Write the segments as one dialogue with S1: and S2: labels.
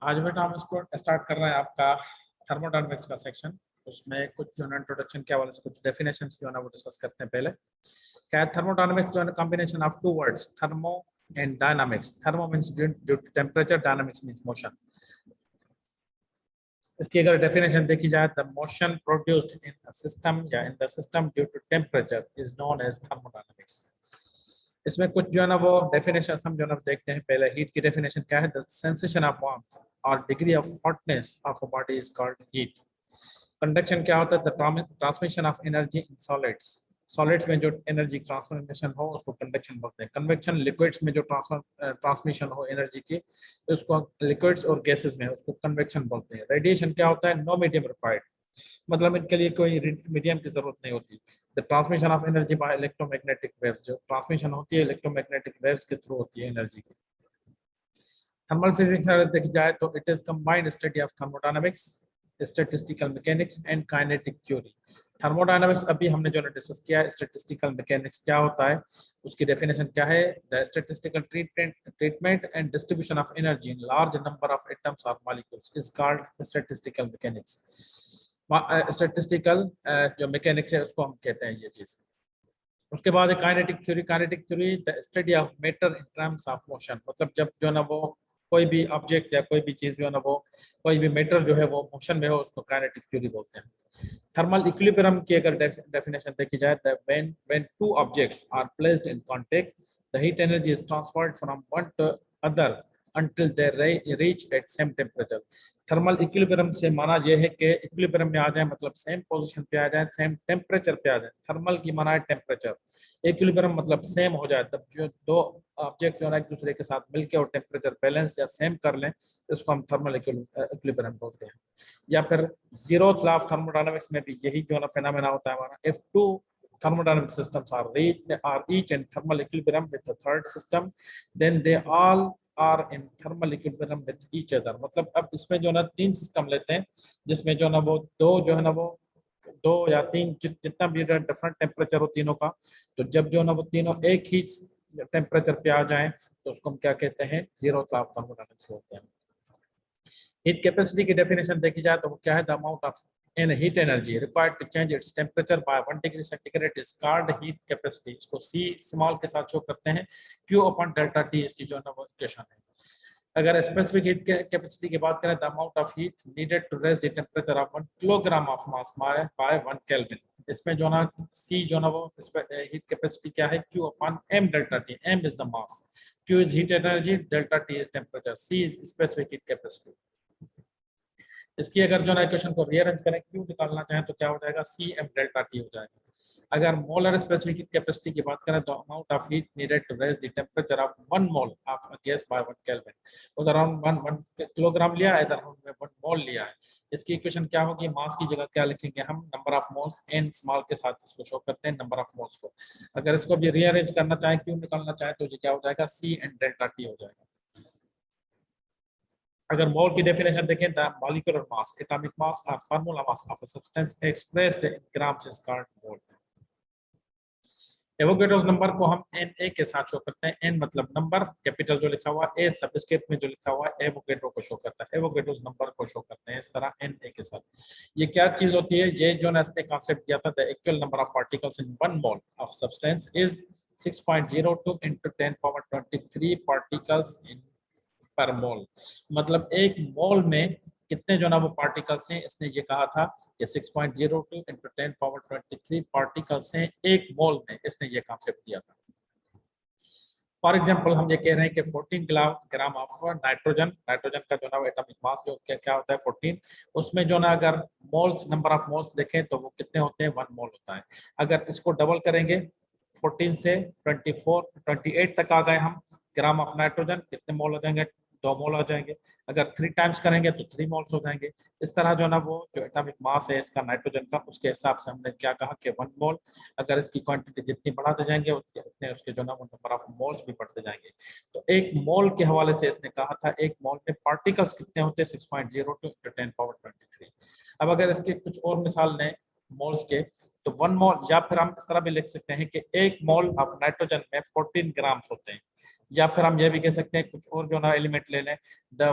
S1: आज बेटा हम इसको स्टार्ट कर रहे हैं आपका थर्मोडायनेमिक्स का सेक्शन। उसमें कुछ जो है इंट्रोडक्शन के हवाले से कुछ डेफिनेशंस जो है ना वो डिस्कस करते हैं। पहले क्या है थर्मोडायनेमिक्स, जो है combination of two words thermo and dynamics. Thermo means जो टेम्परेचर, डायनामिक्स मींस मोशन। इसकी अगर डेफिनेशन देखी जाए, the motion produced in a system या in the system due to temperature is known as thermodynamics. इसमें कुछ जो है ना वो डेफिनेशन हम जो है ना देखते हैं। पहले हीट की डेफिनेशन क्या है, द सेंसेशन ऑफ वार्मथ और degree of hotness of a body is called heat. Conduction क्या होता है, the transmission of energy in solids. Solids में जो एनर्जी ट्रांसफॉर्मेशन हो उसको कंडक्शन बोलते हैं। कन्वेक्शन लिक्विड्स में जो ट्रांसमिशन हो एनर्जी की उसको लिक्विड्स और गैसेस में उसको कन्वेक्शन बोलते हैं। रेडिएशन क्या होता है, नो मीडियम रिक्वायर्ड, मतलब इनके लिए कोई मीडियम की जरूरत नहीं होती। The transmission of energy by electromagnetic waves, जो ट्रांसमिशन होती है इलेक्ट्रोमैग्नेटिक वेव्स के थ्रू होती है एनर्जी की। थर्मल फिजिक्स अगर देखी जाए तो it is combined study of thermodynamics, statistical mechanics and kinetic theory. Thermodynamics अभी हमने जो डिस्कस किया है। स्टैटिस्टिकल मैकेनिक्स क्या होता है, उसकी डेफिनेशन क्या है, the statistical treatment and distribution of energy in large number of atoms और molecules is called statistical mechanics. Statistical जो मैकेनिक्स है उसको हम कहते हैं ये चीज। उसके बाद kinetic theory. Kinetic theory the study of matter in terms of motion, मतलब जब जो ना वो कोई भी ऑब्जेक्ट या कोई भी चीज जो है ना वो कोई भी मैटर जो है वो मोशन में हो उसको काइनेटिक थ्योरी बोलते हैं। थर्मल इक्विलिब्रियम की अगर डेफिनेशन देखी जाए तो when two objects are placed in contact the heat energy is transferred from one to other until they reach at same temperature। Thermal equilibrium से माना यह है कि इक्विलिब्रियम में आ जाए, मतलब सेम पोजीशन पे आ जाए, सेम टेम्परेचर पे आ जाए। थर्मल की माना है टेम्परेचर, इक्विलिब्रियम मतलब सेम हो जाए, तब जो दो ऑब्जेक्ट जो है एक दूसरे के साथ मिलकर और टेम्परेचर बैलेंस या सेम कर लें इसको हम थर्मल इक्विलिब्रियम बोलते हैं। या फिर जीरोथ लॉ ऑफ थर्मोडायनामिक्स में भी यही जो है फेनोमेना होता है हमारा। If two thermodynamic systems are each in thermal equilibrium with the third system, then they all are in thermal equilibrium with each other। मतलब अब इसमें जो ना तीन सिस्टम लेते हैं जिसमें जो ना वो दो जो है ना वो दो या तीन जितना भी डिफरेंट टेम्परेचर हो तीनों का, तो जब जो ना वो तीनों एक ही टेम्परेचर पे आ जाएं तो उसको हम क्या कहते हैं, जीरो ऑफ थर्मोडायनामिक्स बोलते हैं। हीट कैपेसिटी की डेफिनेशन देखी जाए तो वो क्या है, the amount of in heat energy required to change its temperature by 1 degree centigrade is called heat capacity. इसको सी स्मॉल के साथ शो करते हैं, क्यू अपॉन डेल्टा टी इसकी जो है ना वो इक्वेशन है। अगर स्पेसिफिक हीट कैपेसिटी की बात करें, the amount of heat needed to raise the temperature of 1 kilogram of mass by 1 kelvin. इसमें जो ना सी जो ना वो हीट कैपेसिटी क्या है, Q upon M delta T. M is the mass, Q is heat energy, delta T is temperature, C is specific heat capacity. इसकी अगर जो ना इक्वेशन को रीअरेंज करें, क्यू निकालना चाहें तो क्या हो जाएगा, सी एम डेल्टा टी हो जाएगा। अगर मोलर स्पेसिफिक हीट कैपेसिटी की बात करें तो amount of heat needed to raise the temperature of 1 mole of a gas by 1 kelvin. उधर हम 1 किलोग्राम लिया है, इधर हमने 1 मोल लिया है। इसकी इक्वेशन क्या होगी, मास की जगह क्या लिखेंगे हम, number of moles N small के साथ इसको शो करते हैं नंबर ऑफ मोल्स को। अगर इसको भी रीअरेंज करना चाहें, क्यू निकालना चाहें तो ये क्या हो जाएगा, सी एन डेल्टा टी हो जाएगा। अगर मोल की डेफिनेशन देखें, the molecular mass, atomic mass और formula mass of a substance expressed in grams is called mole. Avogadro's number को हम Na के साथ शो करते हैं। n मतलब नंबर, कैपिटल जो लिखा हुआ है, A सबस्क्रिप्ट में जो लिखा हुआ है एवोगैड्रो को शो करता है। एवोगैड्रोस नंबर को शो करते हैं इस तरह Na के साथ। ये क्या चीज होती है, ये जो ने कॉन्सेप्ट दिया था, the actual number of particles in 1 mole of substance is 6.02 into 10⁻23 particles in पर मोल। मतलब एक मोल में कितने जो ना वो पार्टिकल्स हैं, इसने ये कहा था कि 6.02 into 10⁻23 पार्टिकल्स हैं एक मोल में, इसने ये कॉन्सेप्ट दिया था। फॉर एग्जांपल हम ये कह रहे हैं कि 14 ग्राम ऑफ नाइट्रोजन, नाइट्रोजन का जो ना एटॉमिक मास जो क्या होता है 14, उसमें जो ना अगर मोल्स, नंबर ऑफ मोल्स देखें तो वो कितने होते हैं, 1 मोल होता है। अगर इसको डबल करेंगे 14 से 28 तक आ गए हम, ग्राम ऑफ नाइट्रोजन कितने मोल हो जाएंगे, 2 मोल हो जाएंगे। अगर 3 टाइम्स करेंगे तो 3 मोल्स हो जाएंगे। इस तरह जो ना वो जो एटॉमिक मास है इसका नाइट्रोजन का, उसके हिसाब से हमने क्या कहा कि 1 मोल। अगर इसकी क्वांटिटी जितनी बढ़ाते जाएंगे उतने उसके जो ना वो नंबर ऑफ मोल्स भी बढ़ते जाएंगे। तो एक मोल के हवाले से इसने कहा था एक मोल में पार्टिकल्स कितने होते हैं, 6.02 into 10⁻23। अब अगर इसकी कुछ और मिसाल लें, मोल्स के, तो 1 मोल, या फिर हम इस तरह भी लिख सकते हैं कि 1 मोल ऑफ नाइट्रोजन में 14 ग्राम्स होते हैं, या फिर हम ये भी कह सकते हैं कुछ और जो ना एलिमेंट ले लें, the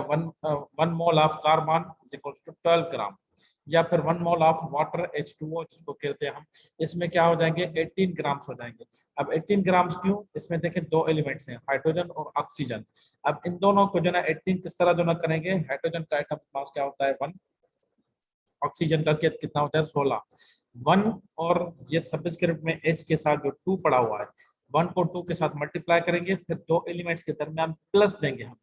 S1: 1 mole of carbon is equals to 12 gram, या फिर 1 मोल ऑफ वाटर H2O जिसको कहते हैं हम, इसमें क्या हो जाएंगे 18 ग्राम्स हो जाएंगे। अब 18 ग्राम्स क्यों, इसमें देखें दो एलिमेंट्स हैं, हाइड्रोजन और ऑक्सीजन। अब इन दोनों को जो ना 18 किस तरह जो ना करेंगे, हाइड्रोजन का एटॉमिक मास क्या होता है 1, ऑक्सीजन का कितना होता है 16, 1, और ये सबस्क्रिप्ट में H के साथ जो 2 पड़ा हुआ है, 1 को 2 के साथ मल्टीप्लाई करेंगे, फिर दो एलिमेंट्स के दरमियान प्लस देंगे हम,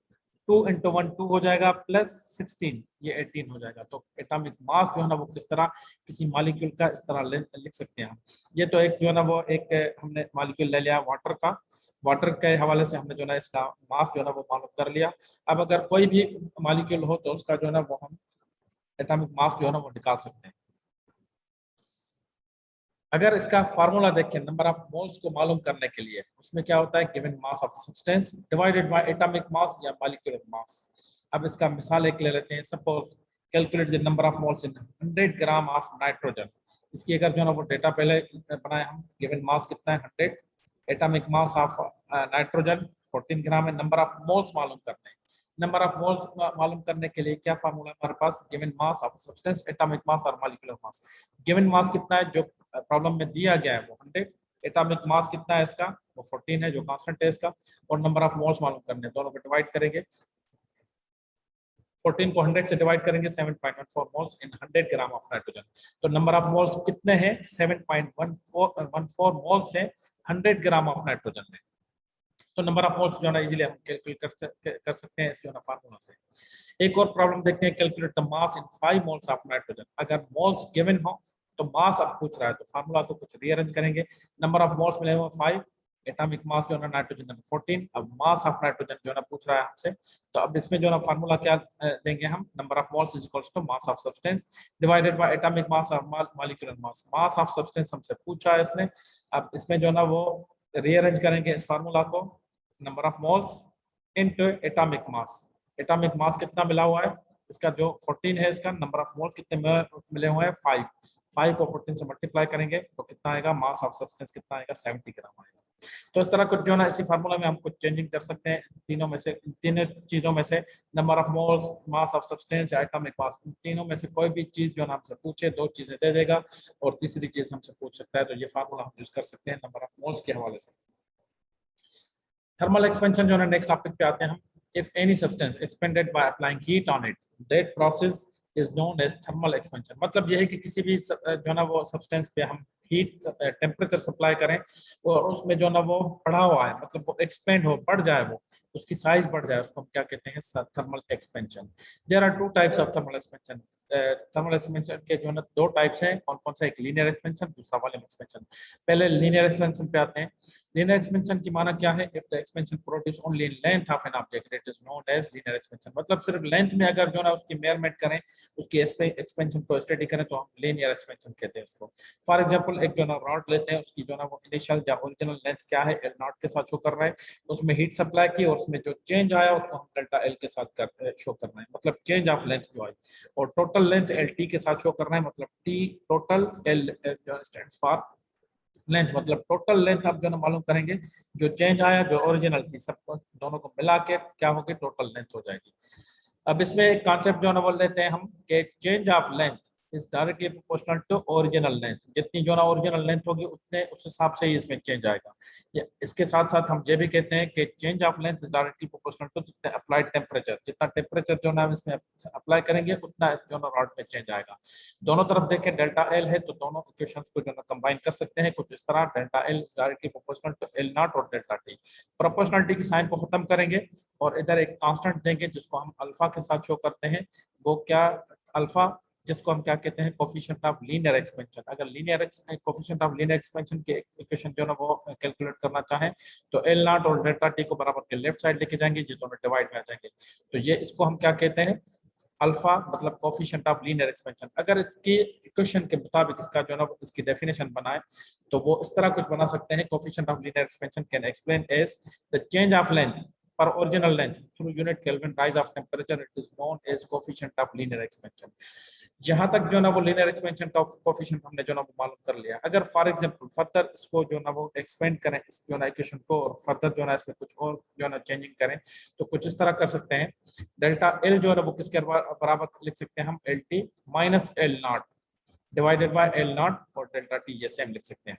S1: 2 इंटू 1 2 हो जाएगा, प्लस 16 ये 18 हो जाएगा। तो एटॉमिक मास जो है ना वो किस तरह किसी मॉलिक्यूल का इस तरह लिख सकते हैं हम। ये तो एक जो है ना वो एक हमने मॉलिक्यूल ले लिया वाटर का, वाटर के हवाले से हमने जो है इसका मास जो है ना वो मालूम कर लिया। अब अगर कोई भी मॉलिक्यूल हो तो उसका जो है ना वो हम एटॉमिक मास जो है ना वो निकाल सकते हैं। अगर इसका फार्मूला देखें नंबर ऑफ मोल्स को मालूम करने के लिए, उसमें क्या होता है given mass of substance divided by atomic मास या मॉलिक्यूलर मास। अब इसका मिसाल एक ले लेते हैं, suppose calculate the number of moles in 100 gram of nitrogen. इसकी अगर जो है ना वो डेटा पहले बनाए हम, गिवन मास कितना है 100, एटॉमिक मास ऑफ नाइट्रोजन 14 ग्राम है, नंबर ऑफ मोल्स मालूम करते हैं। नंबर ऑफ मोल्स मालूम करने के लिए क्या फार्मूला हमारे पास, given mass of substance atomic mass और मॉलिक्यूलर मास। गिवन मास कितना है जो प्रॉब्लम में दिया गया है वो 100, एटॉमिक मास कितना है इसका वो 14 है जो कांस्टेंट है इसका, और नंबर ऑफ मोल्स मालूम करने, दोनों को डिवाइड करेंगे, 14 को 100 से डिवाइड करेंगे 7.14 moles in 100 gram of nitrogen. तो नंबर ऑफ मोल्स कितने हैं 7.14 मोल्स है 100 ग्राम ऑफ नाइट्रोजन में। तो नंबर ऑफ मोल्स जो है ना इजीली हम कैलकुलेट कर सकते हैं इस जो है ना फार्मूला से। एक और प्रॉब्लम देखते हैं, calculate the mass in 5 moles of nitrogen. अगर मोल्स गिवन हो तो मास अब पूछ रहा है, तो फार्मूला तो कुछ रीअरेंज करेंगे। नंबर ऑफ मोल्स मिले हुए 5, एटॉमिक मास जो है ना नाइट्रोजन 14, अब मास ऑफ नाइट्रोजन जो है ना पूछ रहा है हमसे, तो अब इसमें जो है ना फार्मूला क्या देंगे हम, number of moles is equals to mass of substance divided by atomic mass और molecular mass. Mass of substance हमसे पूछा है इसने, अब इसमें जो है ना वो रीअरेंज करेंगे इस फार्मूला को, number of moles into atomic mass. Atomic मास कितना मिला हुआ है इसका जो 14 है, इसका नंबर ऑफ मोल कितने मिले हुए हैं 5, 5 को 14 से मल्टीप्लाई करेंगे तो कितना आएगा, मास ऑफ सब्सटेंस कितना आएगा 70 ग्राम आएगा। तो इस तरह कुछ जो है ना इसी फार्मूला में हम कुछ चेंजिंग कर सकते हैं तीनों में से, तीनों चीजों में से, number of moles, mass of substance या एटॉमिक मास, तीनों में से कोई भी चीज जो है ना हमसे पूछे, दो चीजें दे देगा और तीसरी चीज हमसे पूछ सकता है, तो ये फार्मूला हम यूज कर सकते हैं नंबर ऑफ मोल्स के हवाले से। थर्मल एक्सपेंशन जो है नेक्स्ट टॉपिक पे आते हैं हम। If any substance expanded by applying heat on it, that process is known as thermal expansion। मतलब यह है कि किसी भी जो ना वो सब्सटेंस पे हम हीट टेम्परेचर सप्लाई करें और उसमें जो ना वो बढ़ा हुआ है, मतलब वो एक्सपेंड हो, बढ़ जाए, वो उसकी साइज बढ़ जाए, उसको हम क्या कहते हैं thermal expansion. There are 2 types of thermal expansion. Thermal expansion के जो ना 2 टाइप्स हैं, कौन कौन सा, एक लीनियर एक्सपेंशन, दूसरा वॉल्यूम एक्सपेंशन। पहले लीनियर एक्सपेंशन पे आते हैं। लीनियर एक्सपेंशन की माना क्या है, if the expansion produce only in length of an object it is known as linear expansion. मतलब सिर्फ लेंथ में अगर जो ना उसकी मेजरमेंट करें, उसकी एक्सपेंशन को स्टडी करें तो हम लीनियर एक्सपेंशन कहते हैं उसको। फॉर एग्जांपल एक जो ना रॉड लेते हैं, उसकी जो ना वो इनिशियल या ओरिजिनल लेंथ क्या है एल नॉट के साथ शो कर रहा है, उसमें हीट सप्लाई की और उसमें जो चेंज आया उसको हम डेल्टा एल के साथ शो कर रहे हैं, मतलब चेंज ऑफ लेंथ जो है, और टोटल लेंथ एल टी के साथ शो कर रहे हैं, मतलब टी टोटल, एल जो स्टैंड्स फॉर लेंथ, मतलब टोटल लेंथ आप जो ना मालूम करेंगे, जो चेंज आया जो ओरिजिनल थी सब दोनों को मिला के क्या होगी टोटल लेंथ हो जाएगी। अब इसमें एक कॉन्सेप्ट जो ना बोल लेते हैं हम कि change of length is directly proportional to original length. जितनी जो ना ओरिजिनल लेंथ होगी उतने उस हिसाब से ही इसमें चेंज आएगा। इसके साथ साथ हम ये भी कहते हैं कि change of length is directly proportional to जितने अप्लाइड टेम्परेचर, जितना टेम्परेचर जो ना हम इसमें अप्लाई करेंगे उतना इस जो ना रॉड में चेंज आएगा। दोनों तरफ देखें डेल्टा एल है तो दोनों इक्वेशंस को जो ना कंबाइन कर सकते हैं कुछ इस तरह, delta L is directly proportional to L nought और डेल्टा टी। प्रोपोर्शनलिटी की साइन को खत्म करेंगे और इधर एक कांस्टेंट देंगे जिसको हम अल्फा के साथ शो करते हैं, वो क्या, अल्फा, जिसको हम क्या कहते हैं कोफिशिएंट ऑफ लीनियर एक्सपेंशन। अगर linear coefficient of linear expansion के इक्वेशन जो ना वो कैलकुलेट करना चाहें तो एल नॉट और डेल्टा टी को बराबर के लेफ्ट साइड लेके जाएंगे, ये दोनों डिवाइड में आ जाएंगे, तो ये इसको हम क्या कहते हैं अल्फा, मतलब कोफिशिएंट ऑफ लीनियर एक्सपेंशन। अगर इसकी इक्वेशन के मुताबिक इसका जो ना इसकी डेफिनेशन बनाए तो वो इस तरह कुछ बना सकते हैं, coefficient of linear expansion can explain as the change of length per original length through unit Kelvin rise of temperature, it is known as coefficient of linear expansion. जहां तक जो ना वो linear expansion का coefficient हमने जो ना वो मालूम कर लिया, अगर for example फर्दर इसको जो ना वो expand करें इस जो ना इक्वेशन को और फर्दर जो ना इसमें कुछ और जो ना चेंजिंग करें तो कुछ इस तरह कर सकते हैं। डेल्टा एल जो है वो किसके बराबर लिख सकते हैं हम, L T minus L not divided by L nought और डेल्टा टी, ये सेम लिख सकते हैं।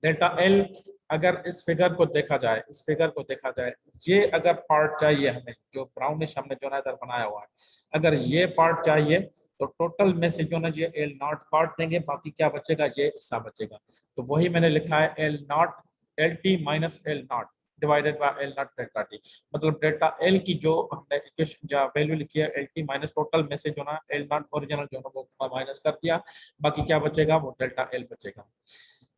S1: डेल्टा एल अगर इस फिगर को देखा जाए, इस फिगर को देखा जाए, ये अगर पार्ट चाहिए हमें जो ब्राउनिश हमने जो ना इधर बनाया हुआ है, अगर ये पार्ट चाहिए तो टोटल में से जो ना ये एल नॉट काट देंगे, बाकी क्या बचेगा, ये हिस्सा बचेगा। तो वही मैंने लिखा है L naught L T minus L not divided by L not delta T. मतलब डेल्टा एल की जो हमने इक्वेशन जो वैल्यू लिखी है एल टी माइनस टोटल में से जो ना एल नॉट ओरिजिनल जो ना वो माइनस कर दिया, बाकी क्या बचेगा, वो डेल्टा एल बचेगा।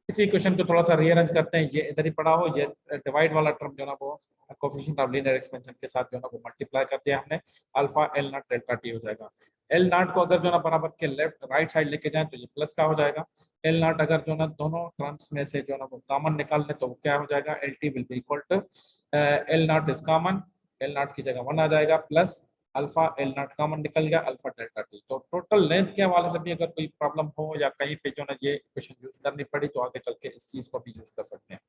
S1: इसी क्वेश्चन को थोड़ा सा रीअरेंज करते हैं, ये इधर ही पड़ा हो, ये डिवाइड वाला टर्म जो ना वो कोएफिशिएंट ऑफ लीनियर एक्सपेंशन के साथ जो ना वो मल्टीप्लाई कर दिया हमने, alpha L not delta T हो जाएगा। एल नॉट को अगर जो ना बराबर के लेफ्ट राइट साइड लेके जाएं तो ये प्लस का हो जाएगा। एल नॉट अगर जो ना दोनों टर्म्स में से जो ना वो कॉमन निकाल लें तो वो क्या हो जाएगा, L T will be equal to L naught is common, L naught की जगह 1 आ जाएगा plus alpha L naught common निकल गया अल्फा डेल्टा टी। तो टोटल लेंथ के हवाले से भी अगर कोई प्रॉब्लम हो या कहीं पे जो ना ये इक्वेशन यूज करनी पड़ी तो आगे चल के इस चीज को भी यूज कर सकते हैं।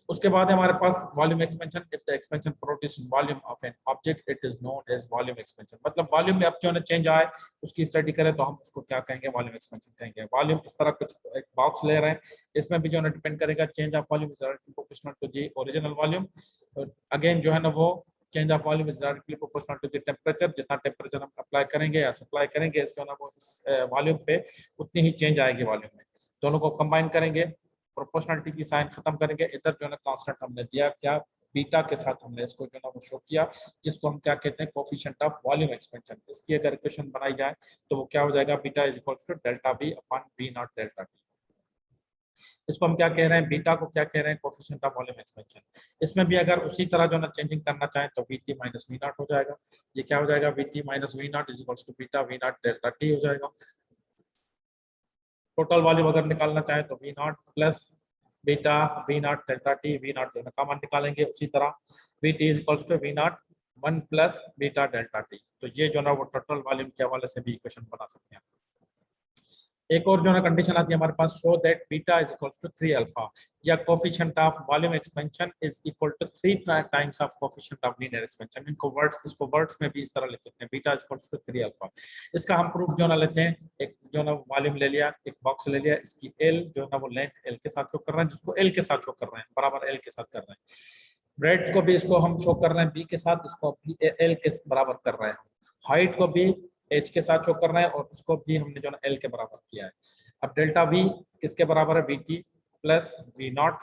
S1: उसके बाद हमारे पास volume expansion, if the expansion produce volume of an object it is known as volume expansion. मतलब वॉल्यूम में अब जो ना चेंज आए उसकी स्टडी करें तो हम उसको क्या कहेंगे, वॉल्यूम एक्सपेंशन कहेंगे। वॉल्यूम इस तरह कुछ एक बॉक्स ले रहे हैं, इसमें भी जो है डिपेंड करेगा change of volume is directly proportional to the original volume. Again जो है ना वो change of volume is directly proportional to the temperature, जितना टेम्परेचर हम अप्लाई करेंगे या सप्लाई करेंगे इस जो ना वो इस वॉल्यूम पे उतनी ही चेंज आएगी वॉल्यूम में। दोनों को कंबाइन करेंगे, प्रोपोर्शनलिटी की साइन खत्म करेंगे, इधर जो है कांस्टेंट हमने दिया क्या, बीटा के साथ हमने इसको जो ना वो शो किया, जिसको हम क्या कहते हैं, कोएफिशिएंट ऑफ वॉल्यूम एक्सपेंशन। इसकी अगर इक्वेशन बनाई जाए तो वो क्या हो जाएगा, beta is equals to delta B upon V naught delta T. इसको हम क्या कह रहे हैं, बीटा को क्या कह रहे हैं, कोएफिशिएंट ऑफ वॉल्यूम एक्सपेंशन। इसमें भी अगर उसी तरह जो ना चेंजिंग करना चाहें तो V T minus V naught हो जाएगा। ये क्या हो जाएगा, V T minus V naught is equals to beta V naught delta T हो जाएगा। टोटल वॉल्यूम अगर निकालना चाहे तो V naught plus beta V naught delta T, V naught जो है कॉमन निकालेंगे, उसी तरह V T is equals to we naught 1 plus beta delta T. तो ये जो ना वो टोटल वॉल्यूम के हवाले से भी इक्वेशन बना सकते हैं। एक और जो ना कंडीशन आती है हमारे पास, show that beta is equals to 3 alpha, या coefficient of volume expansion is equal to 3 times of coefficient of linear expansion. इसको वर्ड्स में भी इस तरह लिख सकते हैं, beta is equals to 3 alpha. इसका हम प्रूफ जो ना लेते हैं, एक जो ना वॉल्यूम ले लिया, एक बॉक्स ले लिया, इसकी एल जो ना वो लेंथ एल के साथ शो कर रहे हैं, जिसको एल के साथ शो कर रहे हैं, बराबर एल के साथ कर रहे हैं। ब्रेड को भी इसको हम शो कर रहे हैं बी के साथ, इसको भी एल के बराबर कर रहे हैं। हाइट को भी एच के साथ शो कर रहे हैं और इसको भी हमने जो ना एल के बराबर किया है। अब डेल्टा वी किसके बराबर है, V T plus we naught.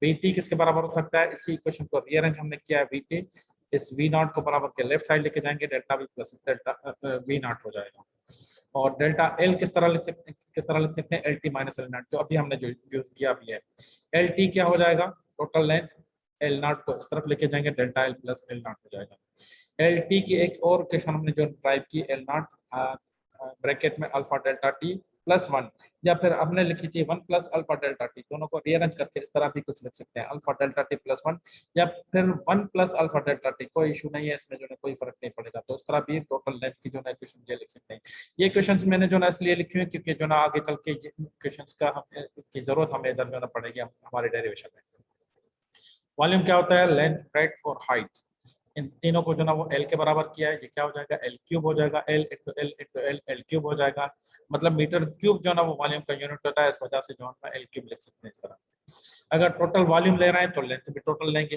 S1: V T किसके बराबर हो सकता है, इसी इक्वेशन को रीअरेंज हमने किया है, वी टी इस वी नॉट को बराबर के लेफ्ट साइड लेके जाएंगे, delta we plus delta we naught हो जाएगा। और डेल्टा एल किस तरह लिख सकते हैं, L T minus L not, जो अभी हमने जो यूज किया भी है। एल टी क्या हो जाएगा, टोटल लेंथ, एल नॉट को इस तरफ लेके जाएंगे, delta L plus L not हो जाएगा। एल टी की एक और क्वेश्चन हमने जो ड्राइव की, एल नॉट ब्रैकेट में अल्फा डेल्टा टी प्लस 1, या फिर हमने लिखी थी 1 प्लस अल्फा डेल्टा टी, दोनों को रीअरेंज करके इस तरह भी कुछ लिख सकते हैं, अल्फा डेल्टा टी प्लस 1 या फिर 1 प्लस अल्फा डेल्टा टी, कोई इशू नहीं है इसमें, जो है कोई फर्क नहीं पड़ेगा। तो इस तरह भी टोटल लेंथ की जो है क्वेश्चन ये लिख सकते हैं। ये क्वेश्चंस मैंने जो ना इसलिए लिखे हैं क्योंकि जो ना आगे चल के क्वेश्चंस का की जरूरत हमें इधर जो ना पड़ेगी हमारे डेरिवेशन में। वॉल्यूम क्या होता है, लेंथ, ब्रेड्थ और हाइट, इन तीनों को जो ना वो एल के बराबर किया है, ये क्या हो जाएगा, एल क्यूब हो जाएगा, L into L into L, L cube हो जाएगा। मतलब मीटर क्यूब जो ना वो वॉल्यूम का यूनिट होता है, इस वजह से जो है एल क्यूब लिख सकते हैं इस तरह। अगर टोटल वॉल्यूम ले रहे हैं तो लेंथ भी टोटल लेंगे,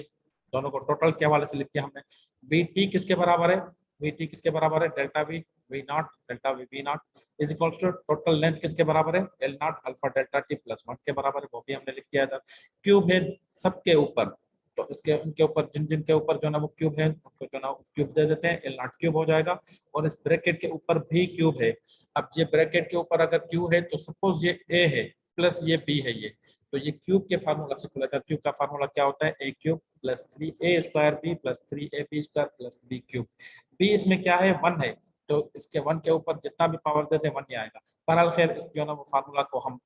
S1: दोनों को टोटल के हवाले से लिख दिया हमने। वी टी किसके बराबर है, वी टी किसके बराबर है, delta V V naught delta V V naught is equals to total length किसके बराबर है, L naught alpha delta T plus 1 के बराबर है, वो भी हमने लिख दिया था। क्यूब है सबके ऊपर, तो इसके उनके ऊपर जिन जिन के ऊपर जो ना वो क्यूब है उनको जो ना क्यूब दे देते हैं, एल नॉट क्यूब हो जाएगा। और इस ब्रैकेट के ऊपर भी क्यूब है। अब ये ब्रैकेट के ऊपर अगर क्यूब है तो सपोज ये ए है प्लस ये बी है, ये तो ये क्यूब के फार्मूला से खुला था। क्यूब का फार्मूला क्या होता है, a cube plus 3a square b plus 3ab square plus b cube. B इसमें क्या है, 1 है, तो इसके 1 के ऊपर जितना भी पावर देते हैं 1 ही आएगा। बहरहाल खैर इस जो ना वो फार्मूला को हम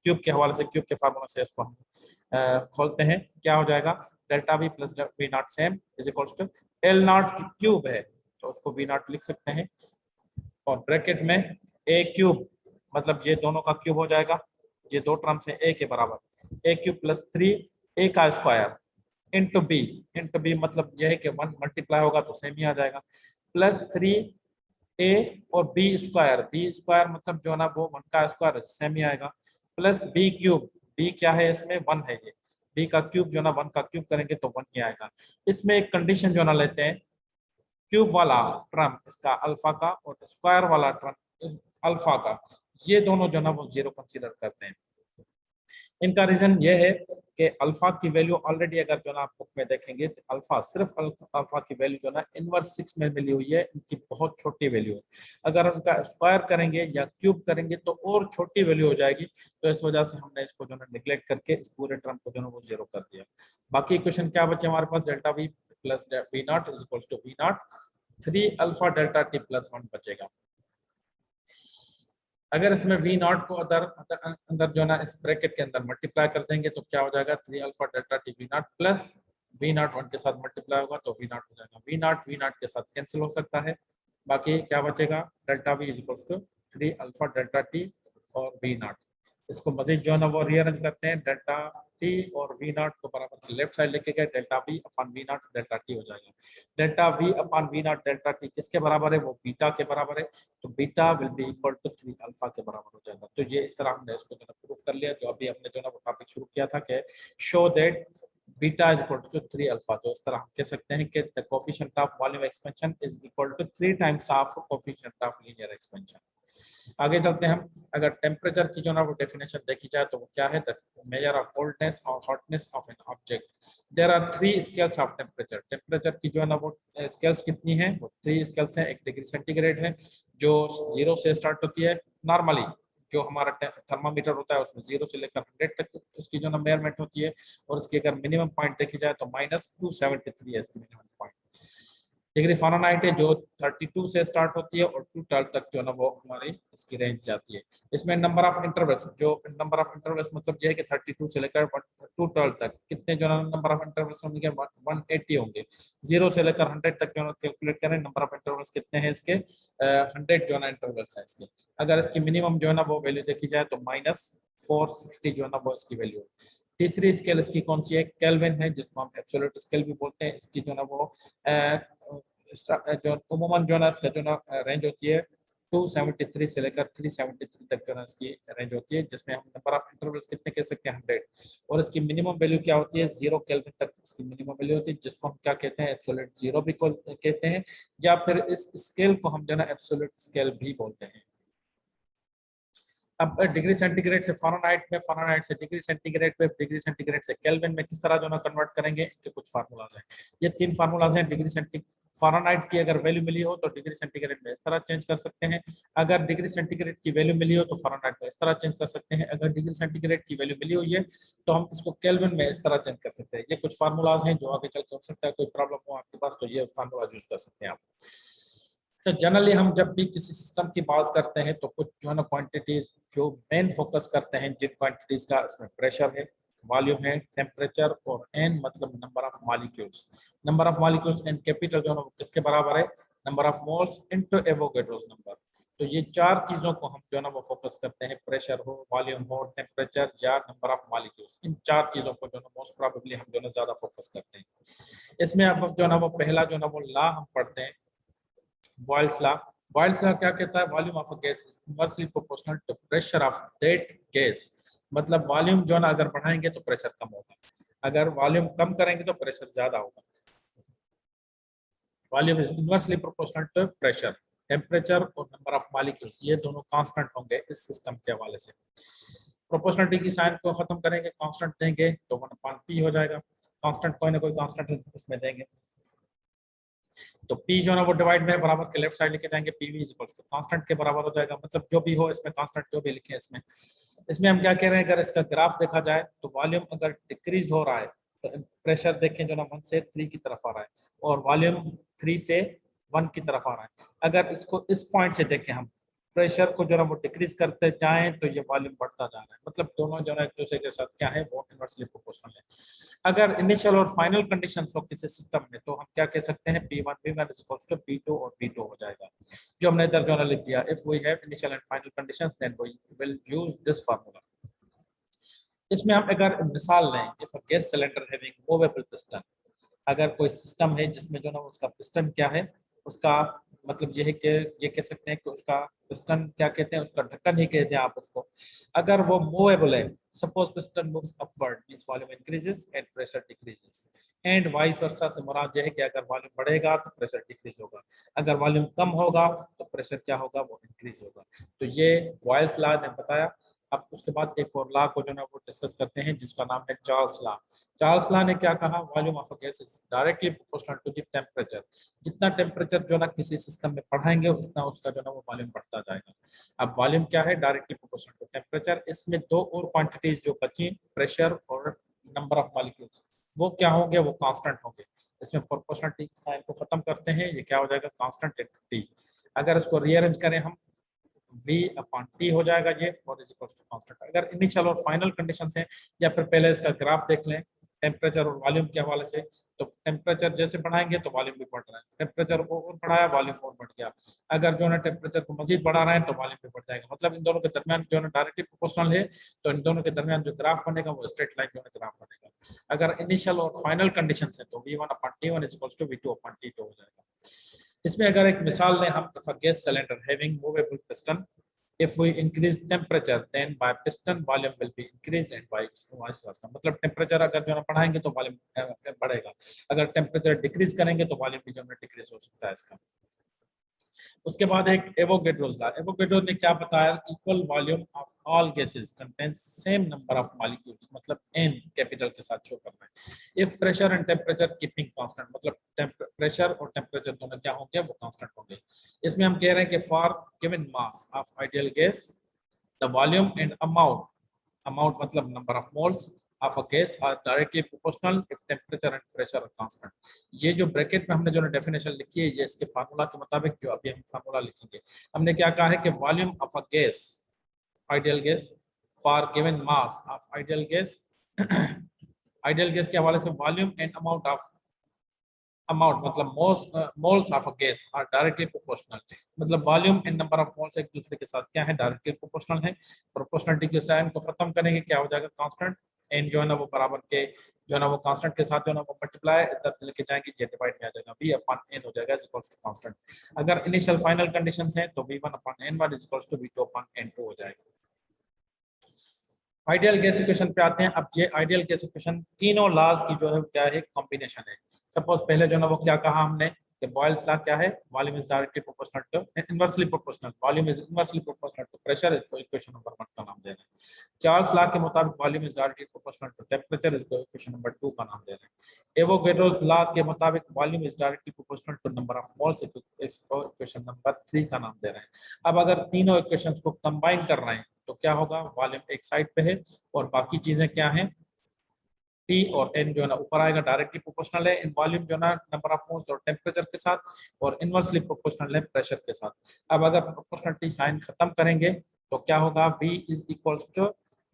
S1: क्यूब के हवाले से, क्यूब के फार्मूला से इसको हम खोलते हैं, क्या हो जाएगा, delta we plus we naught same is equals to L naught cube है तो उसको वी नॉट लिख सकते हैं, और ब्रैकेट में ए क्यूब मतलब ये दोनों का क्यूब हो जाएगा, ये दो टर्म्स है ए के बराबर, ए क्यूब प्लस 3 ए का स्क्वायर इंटू बी मतलब यह है कि 1 मल्टीप्लाई होगा तो सेम ही आ जाएगा, प्लस 3 ए और बी स्क्वायर मतलब जो है ना वो 1 का स्क्वायर सेम ही आएगा, प्लस बी क्यूब, बी क्या है इसमें 1 है, ये बी का क्यूब जो ना 1 का क्यूब करेंगे तो 1 ही आएगा। इसमें एक कंडीशन जो ना लेते हैं, क्यूब वाला टर्म इसका अल्फा का और स्क्वायर वाला टर्म अल्फा का, ये दोनों जो ना वो 0 कंसीडर करते हैं। इनका रीजन ये है कि अल्फा की वैल्यू ऑलरेडी अगर जो ना आप बुक में देखेंगे तो अल्फा सिर्फ अल्फा की वैल्यू जो ना इनवर्स 6 में मिली हुई है, इनकी बहुत छोटी वैल्यू है, अगर उनका स्क्वायर करेंगे या क्यूब करेंगे तो और छोटी वैल्यू हो जाएगी, तो इस वजह से हमने इसको जो ना निगलेक्ट करके इस पूरे टर्म को जो ना वो 0 कर दिया। बाकी इक्वेशन क्या बचे हमारे पास, delta we plus we naught is equals to we naught 3 alpha delta T plus 1 बचेगा। अगर इसमें वी नॉट को अंदर जो ना इस ब्रैकेट के अंदर मल्टीप्लाई कर देंगे तो क्या हो जाएगा, 3 alpha delta T V naught plus we naught 1 के साथ मल्टीप्लाई होगा तो वी नॉट हो जाएगा, वी नॉट के साथ कैंसिल हो सकता है, बाकी क्या बचेगा, delta V is equals to 3 alpha delta T और वी नॉट। इसको मजीद जो है ना वो रीअरेंज करते हैं, डेल्टा टी और वी नॉट को बराबर लेफ्ट साइड लेके गए, delta V upon V naught delta T हो जाएगा। Delta V upon V naught delta T किसके बराबर है, वो बीटा के बराबर है, तो beta will be equal to 3 alpha के बराबर हो जाएगा। तो ये इस तरह हमने इसको जो है प्रूफ कर लिया, जो अभी हमने जो है वो टॉपिक शुरू किया था कि show that beta is equal to 3 alpha. तो इस तरह हम कह सकते हैं कि the coefficient of volume expansion is equal to 3 times of coefficient of linear expansion. आगे चलते हैं हम, अगर टेम्परेचर की जो ना वो डेफिनेशन देखी जाए तो वो क्या है, द मेजर ऑफ कोल्डनेस और hotness of an object. There are 3 scales of temperature. Temperature की जो है ना वो स्केल्स कितनी है, वो 3 स्केल्स हैं। एक डिग्री सेंटीग्रेड है जो 0 से स्टार्ट होती है, नॉर्मली जो हमारा थर्मामीटर होता है उसमें 0 से लेकर 100 तक उसकी जो ना मेजरमेंट होती है, और उसकी अगर मिनिमम पॉइंट देखी जाए तो -273 है इसकी मिनिमम पॉइंट। डिग्री फ़ारेनहाइट है जो 32 से स्टार्ट होती है और 212 तक जो है ना वो हमारी इसकी रेंज जाती है। इसमें नंबर ऑफ इंटरवल्स, जो नंबर ऑफ इंटरवल्स मतलब ये है कि 32 से लेकर 212 तक कितने जो है नंबर ऑफ इंटरवल्स होंगे, 180 होंगे। 0 से लेकर 100 तक जो है कैलकुलेट करें नंबर ऑफ इंटरवल्स कितने हैं इसके, 100 जो है ना इंटरवल्स हैं इसके। अगर इसकी मिनिमम जो है ना वो वैल्यू देखी जाए तो -460 जो है ना वो इसकी वैल्यू है। तीसरी स्केल इसकी कौन सी है, केल्विन है, जिसको हम एब्सोल्यूट स्केल भी बोलते हैं। इसकी जो ना वो जो उमूमन जो ना इसका जो ना रेंज होती है 273 से लेकर 373 तक जो ना इसकी रेंज होती है, जिसमें हम नंबर ऑफ इंटरवल्स कितने कह सकते हैं, 100। और इसकी मिनिमम वैल्यू क्या होती है, 0 केल्विन तक इसकी मिनिमम वैल्यू होती है, जिसको हम क्या कहते हैं, एब्सोल्यूट जीरो भी कहते हैं, या फिर इस स्केल को हम जो ना एब्सोल्यूट स्केल भी बोलते हैं। अब डिग्री सेंटीग्रेड से फ़ारेनहाइट में, फ़ारेनहाइट से डिग्री सेंटीग्रेड पे, डिग्री सेंटीग्रेड से केल्विन में किस तरह जो ना कन्वर्ट करेंगे, इनके कुछ फार्मूलाज हैं। ये 3 फार्मूलाज हैं। डिग्री फ़ारेनहाइट की अगर वैल्यू मिली हो तो डिग्री सेंटीग्रेड में इस तरह चेंज कर सकते हैं, अगर डिग्री सेंटीग्रेड की वैल्यू मिली हो तो फ़ारेनहाइट में इस तरह चेंज कर सकते हैं, अगर डिग्री सेंटीग्रेड की वैल्यू मिली हुई है तो हम इसको केल्विन में इस तरह चेंज कर सकते हैं। ये कुछ फार्मूलाज हैं जो आगे चल के हो सकता है कोई प्रॉब्लम हो आपके पास तो ये फार्मूला यूज कर सकते हैं आप। तो जनरली हम जब भी किसी सिस्टम की बात करते हैं तो कुछ जो है ना क्वांटिटीज जो मेन फोकस करते हैं, जिन क्वांटिटीज का, इसमें प्रेशर है, वॉल्यूम है, टेम्परेचर और एन मतलब number of molecules. Number of molecules N capital जो है वो किसके बराबर है, number of moles into Avogadro's number. तो ये 4 चीजों को हम जो है ना वो फोकस करते हैं, प्रेशर हो, वॉल्यूम हो, टेम्परेचर या नंबर ऑफ मॉलिक्यूल्स। इन 4 चीजों को जो है मोस्ट प्रोबेबली हम जो है ज्यादा फोकस करते हैं। इसमें अब जो है ना वो पहला जो है ना वो लॉ हम पढ़ते हैं, बॉयल्स लॉ। बॉयल्स लॉ क्या कहता है, volume of a gas is inversely proportional to pressure of that gas. मतलब वॉल्यूम जो है ना अगर बढ़ाएंगे तो प्रेशर कम होगा, अगर वॉल्यूम कम करेंगे तो प्रेशर ज्यादा होगा। Volume is inversely proportional to pressure, temperature और नंबर ऑफ मॉलिक्यूल्स ये दोनों कांस्टेंट होंगे इस सिस्टम के हवाले से। प्रोपोर्शनलिटी की साइन को खत्म करेंगे, कांस्टेंट देंगे तो 1/p हो जाएगा। कांस्टेंट कोई ना कोई कांस्टेंट इसमें देंगे तो P जो है ना वो डिवाइड में बराबर के लेफ्ट साइड लेके जाएंगे, PV इक्वल्स टू कांस्टेंट के बराबर हो जाएगा। मतलब जो भी हो इसमें कांस्टेंट जो भी लिखे इसमें। इसमें हम क्या कह रहे हैं, अगर इसका ग्राफ देखा जाए तो वॉल्यूम अगर डिक्रीज हो रहा है तो प्रेशर देखें जो ना 1 से 3 की तरफ आ रहा है, और वॉल्यूम 3 से 1 की तरफ आ रहा है। अगर इसको इस पॉइंट से देखें हम, प्रेशर को जो है वो डिक्रीज करते जाएं तो ये वॉल्यूम बढ़ता जा रहा है, मतलब दोनों जो है एक दूसरे के साथ क्या है वो इनवर्सली प्रोपोर्शनल है। अगर इनिशियल और फाइनल कंडीशंस हो किसी सिस्टम में तो हम क्या कह सकते हैं, P1 V1 is equals to P2 और P2 हो जाएगा, जो हमने इधर जो लिख दिया। If we have initial and final conditions then we will use this formula. इसमें हम अगर मिसाल लें, if a gas cylinder having movable piston, अगर कोई सिस्टम है जिसमें जो ना उसका पिस्टन क्या है, उसका मतलब ये है कि ये कह सकते हैं कि उसका पिस्टन क्या कहते हैं, उसका ढक्कन ही कहते हैं आप उसको, अगर वो मूवेबल है, suppose piston moves upward means volume increases and pressure decreases, and vice versa से मुराद ये है कि अगर वॉल्यूम बढ़ेगा तो प्रेशर डिक्रीज होगा, अगर वॉल्यूम कम होगा तो प्रेशर क्या होगा, वो इंक्रीज होगा। तो ये बॉयल्स लॉ ने बताया। अब उसके बाद एक और लॉ को जो है वो डिस्कस करते हैं जिसका नाम है चार्ल्स लॉ। चार्ल्स लॉ ने क्या कहा, volume of a gas is directly proportional to the temperature, जितना टेम्परेचर जो ना किसी सिस्टम में बढ़ाएंगे उतना उसका जो ना वो वॉल्यूम बढ़ता जाएगा। अब वॉल्यूम क्या है, डायरेक्टली प्रोपोर्शनल टू टेम्परेचर। इसमें दो और क्वांटिटीज जो बची, प्रेशर और नंबर ऑफ मॉलिक्यूल्स, वो क्या होंगे, वो कांस्टेंट होंगे। इसमें प्रोपोर्शनलिटी साइन को खत्म करते हैं, ये क्या हो जाएगा, कांस्टेंट टी। अगर इसको रीअरेंज करें हम, V अपॉन टी हो जाएगा ये, और इज इक्वल टू कांस्टेंट। अगर इनिशियल और फाइनल कंडीशन है, या फिर पहले इसका ग्राफ देख लें टेम्परेचर और वॉल्यूम के हवाले से, तो टेम्परेचर जैसे बढ़ाएंगे तो वॉल्यूम भी बढ़ रहा है, टेम्परेचर को और बढ़ाया वॉल्यूम और बढ़ गया, अगर जो है टेम्परेचर को मजीद बढ़ा रहे हैं तो वॉल्यूम भी बढ़ जाएगा। मतलब इन दोनों के दरमियान जो है डायरेक्टली प्रोपोर्शनल है, तो इन दोनों के दरमियान जो ग्राफ बनेगा वो स्ट्रेट लाइन जो है ग्राफ बनेगा। अगर इनिशियल और फाइनल कंडीशन है तो V1 upon T1 is equal to V2 upon T2 हो जाएगा। इसमें अगर एक मिसाल लें हम, gas cylinder having movable piston, if we increase temperature then by piston volume will be increased and vice versa, मतलब टेम्परेचर अगर जो है बढ़ाएंगे तो वॉल्यूम बढ़ेगा, अगर टेम्परेचर डिक्रीज करेंगे तो वॉल्यूम भी जो है डिक्रीज हो सकता है इसका। उसके बाद एक एवोगैड्रोस लॉ, एवोगैड्रो ने क्या बताया, equal volume of all gases contains same number of molecules, मतलब n कैपिटल के साथ शो करना है। If pressure and temperature keeping constant, मतलब प्रेशर और टेम्परेचर दोनों क्या होंगे, वो कांस्टेंट होंगे। इसमें हम कह रहे हैं कि for given mass of ideal gas the volume and amount मतलब number of moles of a gas are directly proportional if temperature and pressure are constant। ये जो ब्रैकेट में हमने जो डेफिनेशन लिखी है, ये इसके फार्मूला के मुताबिक जो अभी हम फार्मूला लिखेंगे, हमने क्या कहा है कि volume of a gas, ideal gas, for given mass of ideal gas, ideal gas के हवाले से वॉल्यूम एंड अमाउंट मतलब moles of a gas are directly proportional, मतलब volume and number of moles एक दूसरे के साथ क्या है, डायरेक्टली प्रोपोर्शनल है। प्रोपोर्शनलिटी के साइन को खत्म करेंगे, क्या हो जाएगा, कांस्टेंट, एन जो है ना वो बराबर के जो है ना वो कांस्टेंट के साथ जो है ना वो मल्टीप्लाई इधर लेके जाएंगे, ये डिवाइड में आ जाएगा, V अपॉन n हो जाएगा इज इक्वल्स टू कांस्टेंट। अगर इनिशियल फाइनल कंडीशंस हैं तो V1 upon n1 is equals to V2 upon n2 हो जाएगा। आइडियल गैस इक्वेशन पे आते हैं। अब ये आइडियल गैस इक्वेशन तीनों लॉज की जो है क्या है, कॉम्बिनेशन है। सपोज पहले जो ना वो क्या कहा हमने कि बॉयल्स लॉ क्या है, volume is directly proportional to inversely proportional, volume is inversely proportional to pressure, इसको इक्वेशन नंबर 1 का नाम दे रहे हैं। चार्ल्स लॉ के मुताबिक volume is directly proportional to temperature, इसको इक्वेशन नंबर 2 का नाम दे रहे हैं। एवोगैड्रोस लॉ के मुताबिक volume is directly proportional to number of moles, इसको इक्वेशन नंबर 3 का नाम दे रहे हैं। अब अगर तीनों इक्वेशंस को कंबाइन कर रहे हैं तो क्या होगा, वॉल्यूम एक साइड पे है और बाकी चीजें क्या हैं, T और N जो है ना ऊपर आएगा, डायरेक्टली प्रोपोर्शनल है इन वॉल्यूम जो ना नंबर ऑफ मोल्स और टेम्परेचर के साथ, और इनवर्सली प्रोपोर्शनल है प्रेशर के साथ। अब अगर प्रोपोर्शनलिटी साइन खत्म करेंगे तो क्या होगा, V is equals to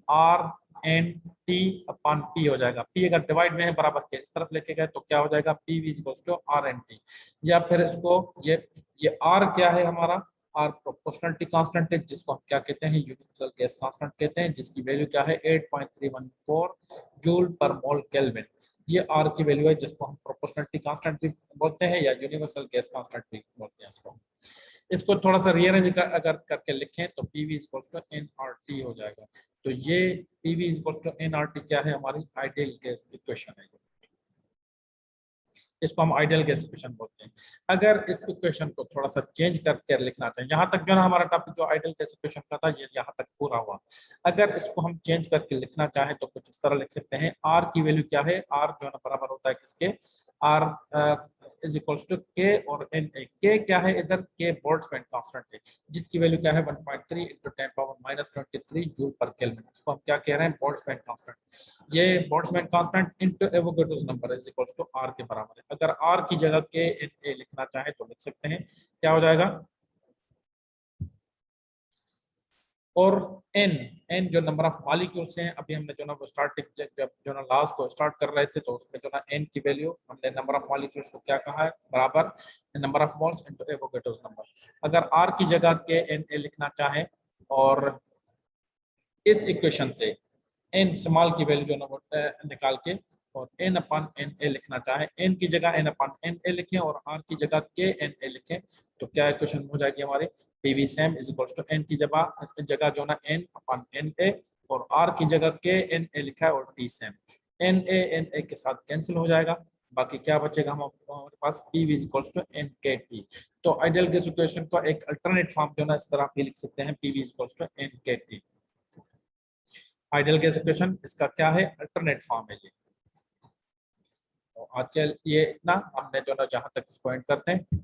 S1: R N T upon P हो जाएगा। P अगर डिवाइड में है बराबर के इस तरफ लेके गए तो क्या हो जाएगा, PV is equals to R N T, या फिर इसको ये R क्या है हमारा, आर प्रोपोर्शनलिटी कांस्टेंट है, जिसको हम क्या कहते हैं, यूनिवर्सल गैस कांस्टेंट कहते हैं, जिसकी वैल्यू क्या है 8.314 जूल पर मोल केल्विन। ये आर की वैल्यू है जिसको हम प्रोपोर्शनलिटी कांस्टेंट भी बोलते हैं या यूनिवर्सल गैस कांस्टेंट भी बोलते हैं इसको। इसको थोड़ा सा रीअरेंज अगर करके लिखें तो पीवी इक्वल्स टू एनआरटी हो जाएगा। तो ये पीवी इक्वल्स टू एनआरटी क्या है, हमारी आइडियल गैस इक्वेशन है, इसको हम आइडियल गैस इक्वेशन बोलते हैं। अगर इस इक्वेशन को थोड़ा सा चेंज करके लिखना चाहिए, यहाँ तक जो ना हमारा टॉपिक जो आइडियल गैस इक्वेशन का था ये यहाँ तक पूरा हुआ। अगर इसको हम चेंज करके लिखना चाहें तो कुछ इस तरह लिख सकते हैं, आर की वैल्यू क्या है, आर जो है ना बराबर होता है किसके, आर इज इक्वल्स टू के और एन ए। के क्या है इधर, के बोल्ट्जमैन कांस्टेंट है जिसकी वैल्यू क्या है 1.3 into 10 power minus 23 joule per kelvin, इसको हम क्या कह रहे हैं, बोल्ट्जमैन कांस्टेंट। ये Boltzmann constant into Avogadro's number is equals to R के बराबर है। अगर आर की जगह के एन ए लिखना चाहे तो लिख सकते हैं, क्या हो जाएगा, और एन, एन जो नंबर ऑफ मॉलिक्यूल्स हैं, अभी हमने जो ना वो स्टार्टिंग जब जो ना लास्ट को स्टार्ट कर रहे थे तो उसमें जो ना एन की वैल्यू हमने नंबर ऑफ मॉलिक्यूल्स को क्या कहा है, बराबर number of moles into Avogadro's number. अगर आर की जगह के एन ए लिखना चाहे और इस इक्वेशन से एन स्मॉल की वैल्यू जो ना वो निकाल के और एन अपन एन ए लिखना चाहे, एन की जगह एन अपन एन ए लिखें और आर की जगह के एन ए लिखें, तो क्या इक्वेशन हो जाएगी हमारी, P V same is equals to N की जगह जो ना एन अपन एन ए और आर की जगह के एन ए लिखा है और टी सेम, एन ए के साथ कैंसिल हो जाएगा, बाकी क्या बचेगा हमारे पास, P V is equals to N के टी। तो आइडियल गैस इक्वेशन का एक अल्टरनेट फॉर्म जो ना इस तरह भी लिख सकते हैं, P V is equals to N के टी। आइडियल गैस इक्वेशन इसका क्या है, अल्टरनेट फॉर्म है ये। तो आज के ये इतना, हमने जो ना जहां तक इसको एंड करते हैं।